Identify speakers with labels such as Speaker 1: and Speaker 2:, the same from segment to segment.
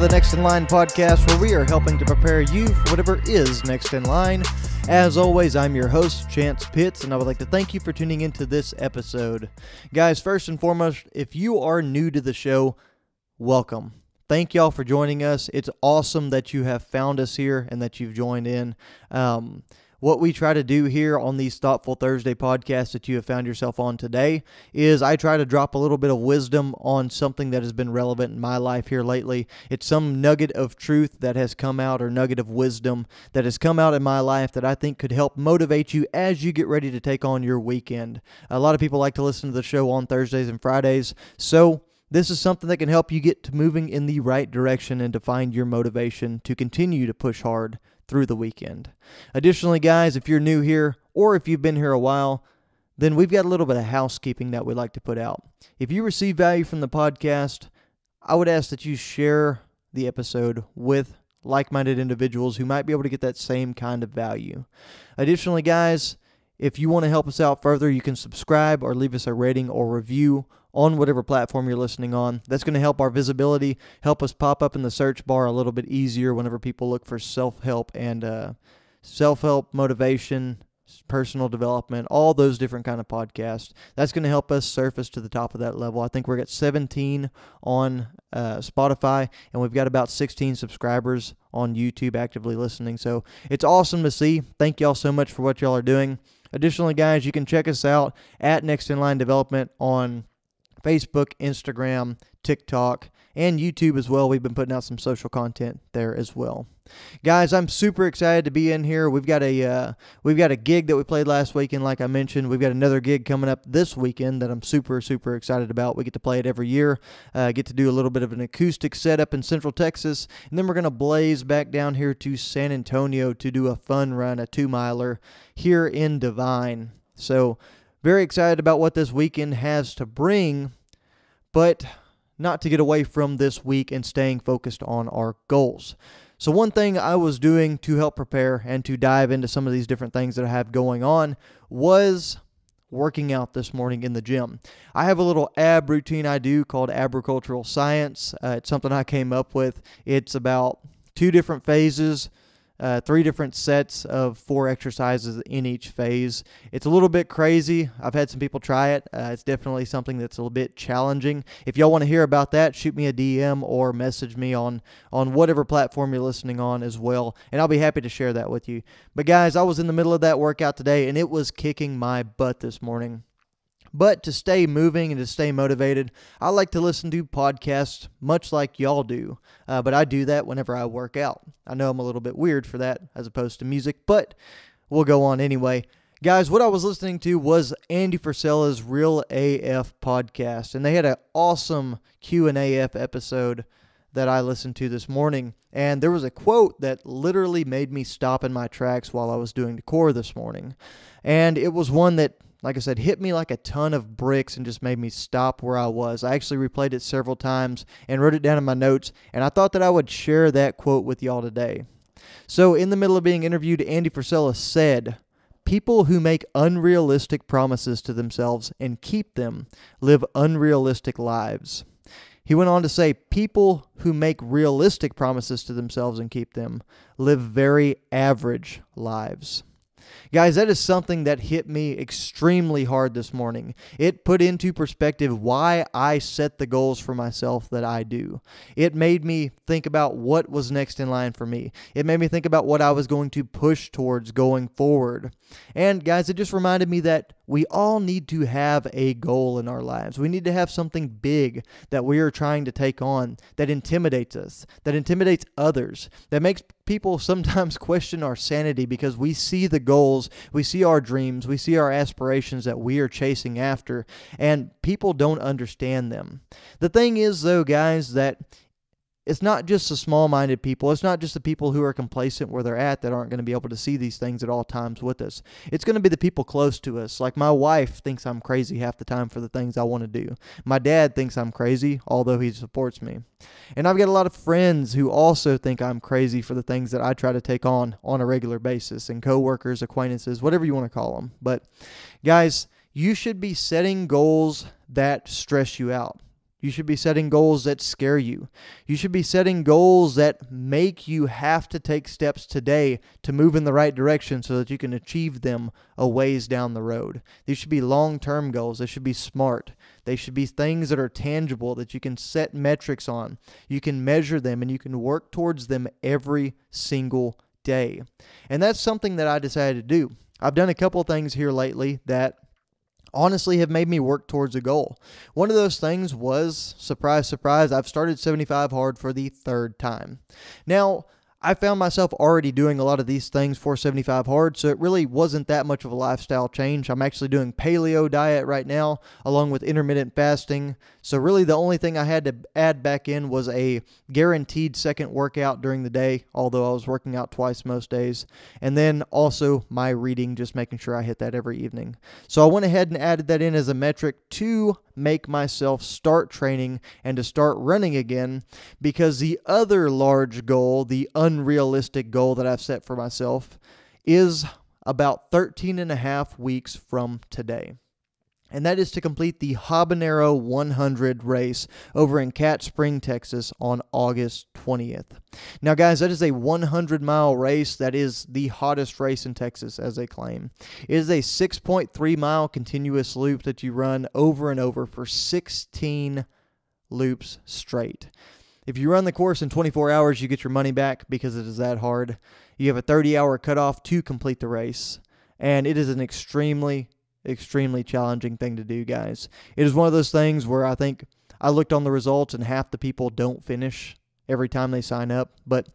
Speaker 1: the Next in Line podcast, where we are helping to prepare you for whatever is next in line. As always, I'm your host, Chance Pitts, and I would like to thank you for tuning into this episode. Guys, first and foremost, if you are new to the show, welcome. Thank y'all for joining us. It's awesome that you have found us here and that you've joined in. What we try to do here on these Thoughtful Thursday podcasts that you have found yourself on today is I try to drop a little bit of wisdom on something that has been relevant in my life here lately. It's some nugget of truth that has come out, or nugget of wisdom that has come out in my life that I think could help motivate you as you get ready to take on your weekend. A lot of people like to listen to the show on Thursdays and Fridays, so this is something that can help you get to moving in the right direction and to find your motivation to continue to push hard through the weekend. Additionally, guys, if you're new here or if you've been here a while, then we've got a little bit of housekeeping that we'd like to put out. If you receive value from the podcast, I would ask that you share the episode with like-minded individuals who might be able to get that same kind of value. Additionally, guys, if you want to help us out further, you can subscribe or leave us a rating or review on whatever platform you're listening on. That's going to help our visibility, help us pop up in the search bar a little bit easier whenever people look for self-help and self-help, motivation, personal development, all those different kind of podcasts. That's going to help us surface to the top of that level. I think we're at 17 on Spotify, and we've got about 16 subscribers on YouTube actively listening. So it's awesome to see. Thank y'all so much for what y'all are doing. Additionally, guys, you can check us out at Next in Line Development on Facebook, Instagram, TikTok, and YouTube as well. We've been putting out some social content there as well. Guys, I'm super excited to be in here. We've got a gig that we played last weekend, like I mentioned. We've got another gig coming up this weekend that I'm super excited about. We get to play it every year. Get to do a little bit of an acoustic setup in Central Texas, and then we're going to blaze back down here to San Antonio to do a fun run, a 2-miler here in Divine. So very excited about what this weekend has to bring, but not to get away from this week and staying focused on our goals. So one thing I was doing to help prepare and to dive into some of these different things that I have going on was working out this morning in the gym. I have a little ab routine I do called Agricultural Science. It's something I came up with. It's about 2 different phases, 3 different sets of 4 exercises in each phase. It's a little bit crazy. I've had some people try it. It's definitely something that's a little bit challenging. If y'all want to hear about that, shoot me a DM or message me on whatever platform you're listening on as well, and I'll be happy to share that with you. But guys, I was in the middle of that workout today, and it was kicking my butt this morning. But to stay moving and to stay motivated, I like to listen to podcasts much like y'all do. But I do that whenever I work out. I know I'm a little bit weird for that as opposed to music, but we'll go on anyway. Guys, what I was listening to was Andy Frisella's Real AF podcast, and they had an awesome Q&AF episode that I listened to this morning. And there was a quote that literally made me stop in my tracks while I was doing the core this morning. And it was one that, like I said, hit me like a ton of bricks and just made me stop where I was. I actually replayed it several times and wrote it down in my notes, and I thought that I would share that quote with y'all today. So in the middle of being interviewed, Andy Frisella said, "People who make unrealistic promises to themselves and keep them live unrealistic lives." He went on to say, "People who make realistic promises to themselves and keep them live very average lives." Guys, that is something that hit me extremely hard this morning. It put into perspective why I set the goals for myself that I do. It made me think about what was next in line for me. It made me think about what I was going to push towards going forward. And guys, it just reminded me that we all need to have a goal in our lives. We need to have something big that we are trying to take on that intimidates us, that intimidates others, that makes people sometimes question our sanity because we see the goals, we see our dreams, we see our aspirations that we are chasing after, and people don't understand them. The thing is, though, guys, that it's not just the small-minded people. It's not just the people who are complacent where they're at that aren't going to be able to see these things at all times with us. It's going to be the people close to us. Like my wife thinks I'm crazy half the time for the things I want to do. My dad thinks I'm crazy, although he supports me. And I've got a lot of friends who also think I'm crazy for the things that I try to take on a regular basis, and coworkers, acquaintances, whatever you want to call them. But guys, you should be setting goals that stress you out. You should be setting goals that scare you. You should be setting goals that make you have to take steps today to move in the right direction so that you can achieve them a ways down the road. These should be long-term goals. They should be smart. They should be things that are tangible, that you can set metrics on. You can measure them, and you can work towards them every single day. And that's something that I decided to do. I've done a couple of things here lately that honestly have made me work towards a goal. One of those things was, surprise, surprise, I've started 75 Hard for the third time. Now, I found myself already doing a lot of these things for 75 Hard, so it really wasn't that much of a lifestyle change. I'm actually doing paleo diet right now, along with intermittent fasting. So really the only thing I had to add back in was a guaranteed second workout during the day, although I was working out twice most days. And then also my reading, just making sure I hit that every evening. So I went ahead and added that in as a metric to make myself start training and to start running again, because the other large goal, the unrealistic goal that I've set for myself, is about 13 and a half weeks from today. And that is to complete the Habanero 100 race over in Cat Spring, Texas on August 20th. Now, guys, that is a 100-mile race. That is the hottest race in Texas, as they claim. It is a 6.3-mile continuous loop that you run over and over for 16 loops straight. If you run the course in 24 hours, you get your money back because it is that hard. You have a 30-hour cutoff to complete the race, and it is an extremely challenging thing to do, guys. It is one of those things where I think I looked on the results and half the people don't finish every time they sign up. But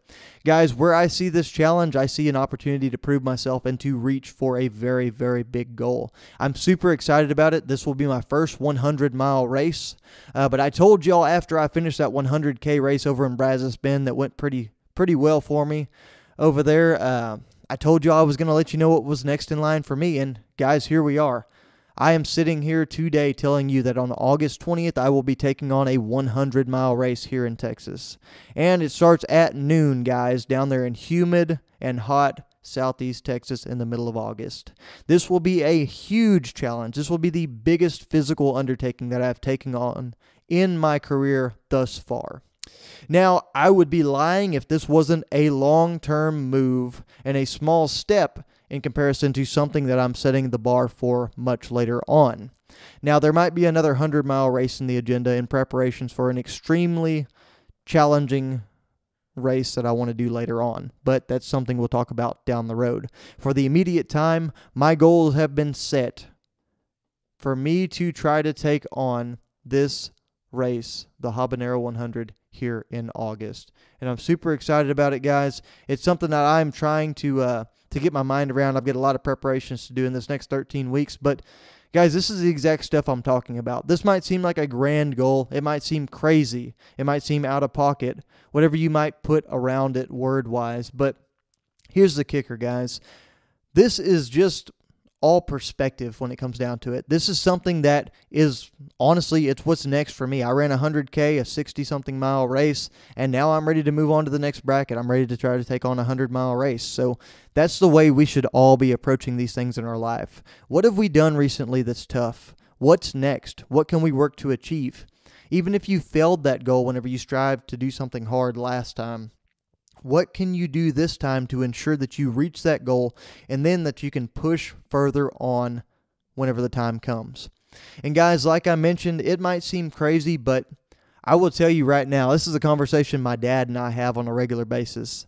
Speaker 1: guys, where I see this challenge, I see an opportunity to prove myself and to reach for a very, very big goal. I'm super excited about it. This will be my first 100-mile race. But I told y'all after I finished that 100K race over in Brazos Bend that went pretty well for me over there. I told you I was going to let you know what was next in line for me, and guys, here we are. I am sitting here today telling you that on August 20th, I will be taking on a 100-mile race here in Texas. And it starts at noon, guys, down there in humid and hot Southeast Texas in the middle of August. This will be a huge challenge. This will be the biggest physical undertaking that I've taken on in my career thus far. Now, I would be lying if this wasn't a long-term move and a small step in comparison to something that I'm setting the bar for much later on. Now, there might be another 100-mile race in the agenda in preparations for an extremely challenging race that I want to do later on, but that's something we'll talk about down the road. For the immediate time, my goals have been set for me to try to take on this race, the Habanero 100, here in August. And I'm super excited about it, guys. It's something that I'm trying to get my mind around. I've got a lot of preparations to do in this next 13 weeks, but guys, this is the exact stuff I'm talking about. This might seem like a grand goal. It might seem crazy. It might seem out of pocket, whatever you might put around it word-wise. But here's the kicker, guys. This is just all perspective when it comes down to it. This is something that is, honestly, it's what's next for me. I ran 100K, a 60-something mile race, and now I'm ready to move on to the next bracket. I'm ready to try to take on a 100-mile race. So that's the way we should all be approaching these things in our life. What have we done recently that's tough? What's next? What can we work to achieve? Even if you failed that goal whenever you strived to do something hard last time, what can you do this time to ensure that you reach that goal and then that you can push further on whenever the time comes? And guys, like I mentioned, it might seem crazy, but I will tell you right now, this is a conversation my dad and I have on a regular basis.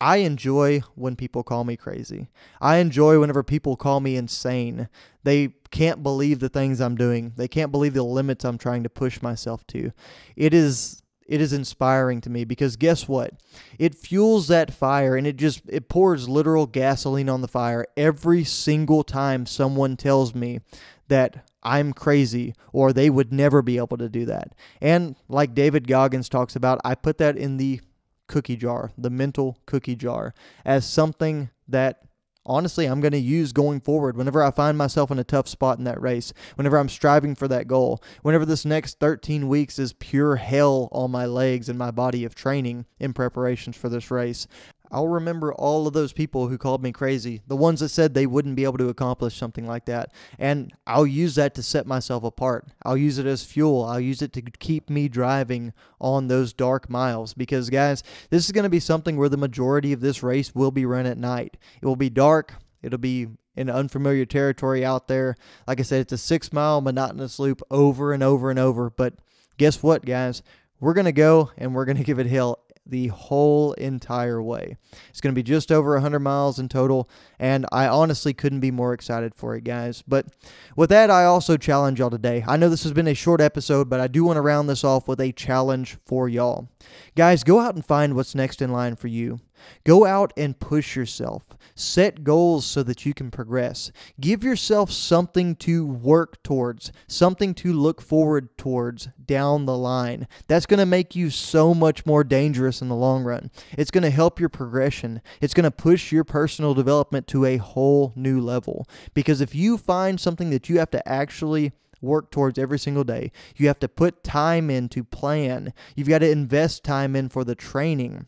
Speaker 1: I enjoy when people call me crazy. I enjoy whenever people call me insane. They can't believe the things I'm doing. They can't believe the limits I'm trying to push myself to. It is inspiring to me because guess what? It fuels that fire, and it pours literal gasoline on the fire every single time someone tells me that I'm crazy or they would never be able to do that. And like David Goggins talks about, I put that in the cookie jar, the mental cookie jar, as something that honestly I'm going to use going forward whenever I find myself in a tough spot in that race, whenever I'm striving for that goal, whenever this next 13 weeks is pure hell on my legs and my body of training in preparations for this race. I'll remember all of those people who called me crazy, the ones that said they wouldn't be able to accomplish something like that. And I'll use that to set myself apart. I'll use it as fuel. I'll use it to keep me driving on those dark miles. Because, guys, this is going to be something where the majority of this race will be run at night. It will be dark. It'll be in unfamiliar territory out there. Like I said, it's a 6-mile monotonous loop over and over and over. But guess what, guys? We're going to go and we're going to give it hell the whole entire way. It's going to be just over 100 miles in total, and I honestly couldn't be more excited for it, guys. But with that, I also challenge y'all today. I know this has been a short episode, but I do want to round this off with a challenge for y'all. Guys, go out and find what's next in line for you. Go out and push yourself. Set goals so that you can progress. Give yourself something to work towards, something to look forward towards down the line. That's going to make you so much more dangerous in the long run. It's going to help your progression. It's going to push your personal development to a whole new level. Because if you find something that you have to actually work towards every single day, you have to put time in to plan. You've got to invest time in for the training.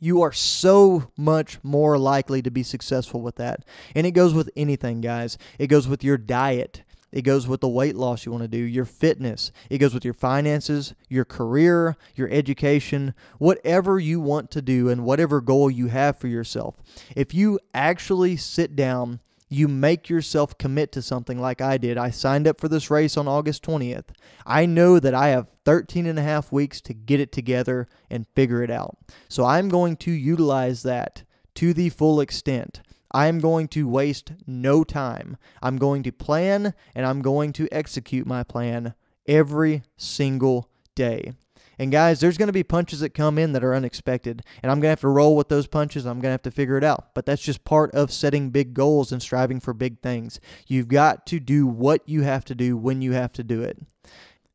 Speaker 1: You are so much more likely to be successful with that. And it goes with anything, guys. It goes with your diet. It goes with the weight loss you want to do, your fitness. It goes with your finances, your career, your education, whatever you want to do and whatever goal you have for yourself. If you actually sit down, you make yourself commit to something like I did. I signed up for this race on August 20th. I know that I have 13 and a half weeks to get it together and figure it out. So I'm going to utilize that to the full extent. I'm going to waste no time. I'm going to plan and I'm going to execute my plan every single day. And guys, there's going to be punches that come in that are unexpected, and I'm going to have to roll with those punches. I'm going to have to figure it out. But that's just part of setting big goals and striving for big things. You've got to do what you have to do when you have to do it.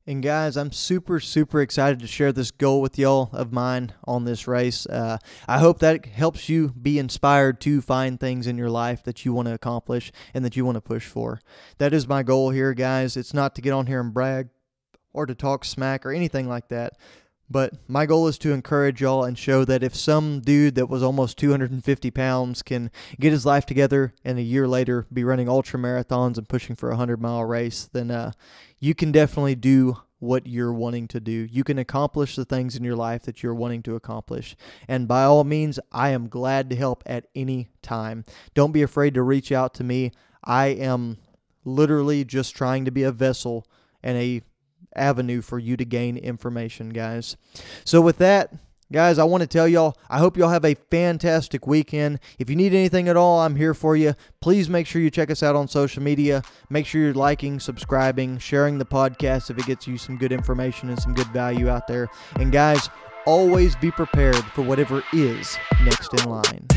Speaker 1: And guys, I'm super, super excited to share this goal with y'all of mine on this race. I hope that helps you be inspired to find things in your life that you want to accomplish and that you want to push for. That is my goal here, guys. It's not to get on here and brag or to talk smack or anything like that. But my goal is to encourage y'all and show that if some dude that was almost 250 pounds can get his life together and a year later be running ultra marathons and pushing for a 100-mile race, then you can definitely do what you're wanting to do. You can accomplish the things in your life that you're wanting to accomplish. And by all means, I am glad to help at any time. Don't be afraid to reach out to me. I am literally just trying to be a vessel and a avenue for you to gain information, guys. So with that, guys, I want to tell y'all, I hope y'all have a fantastic weekend. If you need anything at all, I'm here for you. Please make sure you check us out on social media. Make sure you're liking, subscribing, sharing the podcast if it gets you some good information and some good value out there. And guys, always be prepared for whatever is next in line.